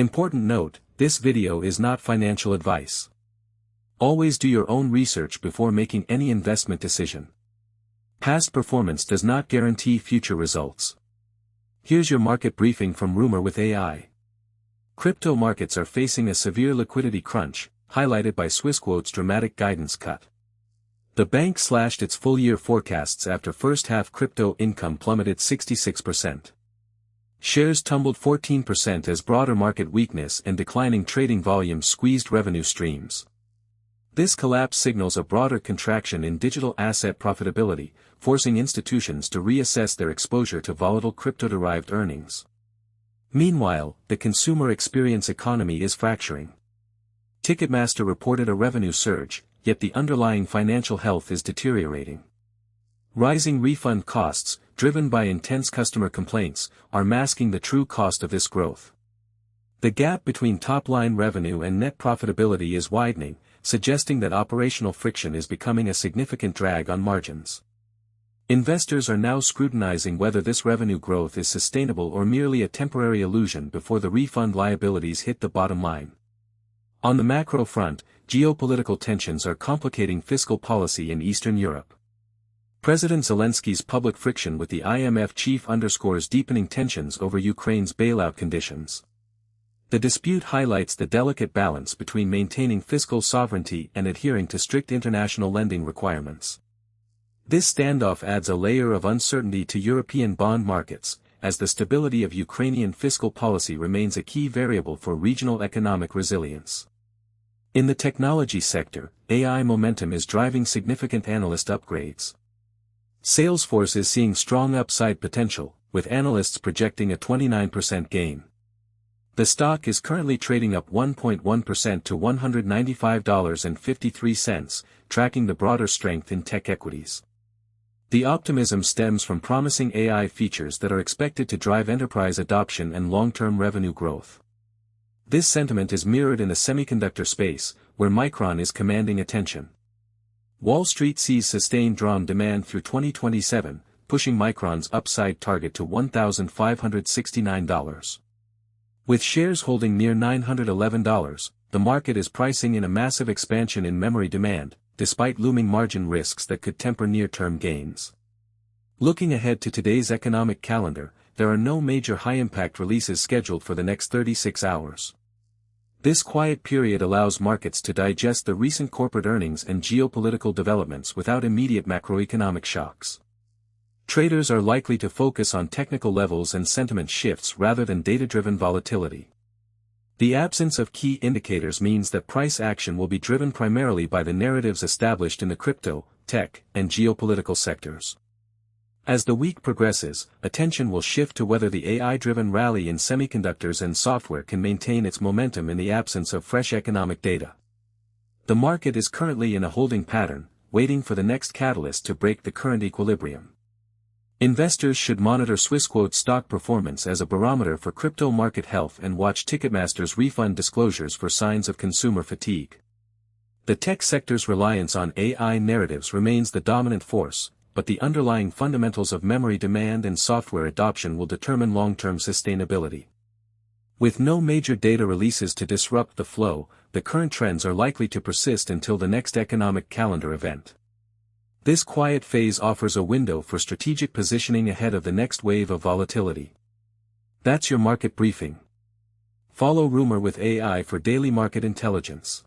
Important note, this video is not financial advice. Always do your own research before making any investment decision. Past performance does not guarantee future results. Here's your market briefing from Rumour with AI. Crypto markets are facing a severe liquidity crunch, highlighted by Swissquote's dramatic guidance cut. The bank slashed its full-year forecasts after first-half crypto income plummeted 66%. Shares tumbled 14% as broader market weakness and declining trading volumes squeezed revenue streams. This collapse signals a broader contraction in digital asset profitability, forcing institutions to reassess their exposure to volatile crypto-derived earnings. Meanwhile, the consumer experience economy is fracturing. Ticketmaster reported a revenue surge, yet the underlying financial health is deteriorating. Rising refund costs, driven by intense customer complaints, are masking the true cost of this growth. The gap between top-line revenue and net profitability is widening, suggesting that operational friction is becoming a significant drag on margins. Investors are now scrutinizing whether this revenue growth is sustainable or merely a temporary illusion before the refund liabilities hit the bottom line. On the macro front, geopolitical tensions are complicating fiscal policy in Eastern Europe. President Zelenskyy's public friction with the IMF chief underscores deepening tensions over Ukraine's bailout conditions. The dispute highlights the delicate balance between maintaining fiscal sovereignty and adhering to strict international lending requirements. This standoff adds a layer of uncertainty to European bond markets, as the stability of Ukrainian fiscal policy remains a key variable for regional economic resilience. In the technology sector, AI momentum is driving significant analyst upgrades. Salesforce is seeing strong upside potential, with analysts projecting a 29% gain. The stock is currently trading up 1.1% to $195.53, tracking the broader strength in tech equities. The optimism stems from promising AI features that are expected to drive enterprise adoption and long-term revenue growth. This sentiment is mirrored in the semiconductor space, where Micron is commanding attention. Wall Street sees sustained DRAM demand through 2027, pushing Micron's upside target to $1,569. With shares holding near $911, the market is pricing in a massive expansion in memory demand, despite looming margin risks that could temper near-term gains. Looking ahead to today's economic calendar, there are no major high-impact releases scheduled for the next 36 hours. This quiet period allows markets to digest the recent corporate earnings and geopolitical developments without immediate macroeconomic shocks. Traders are likely to focus on technical levels and sentiment shifts rather than data-driven volatility. The absence of key indicators means that price action will be driven primarily by the narratives established in the crypto, tech, and geopolitical sectors. As the week progresses, attention will shift to whether the AI-driven rally in semiconductors and software can maintain its momentum in the absence of fresh economic data. The market is currently in a holding pattern, waiting for the next catalyst to break the current equilibrium. Investors should monitor Swissquote stock performance as a barometer for crypto market health and watch Ticketmaster's refund disclosures for signs of consumer fatigue. The tech sector's reliance on AI narratives remains the dominant force, but the underlying fundamentals of memory demand and software adoption will determine long-term sustainability. With no major data releases to disrupt the flow, the current trends are likely to persist until the next economic calendar event. This quiet phase offers a window for strategic positioning ahead of the next wave of volatility. That's your market briefing. Follow Rumour with AI for daily market intelligence.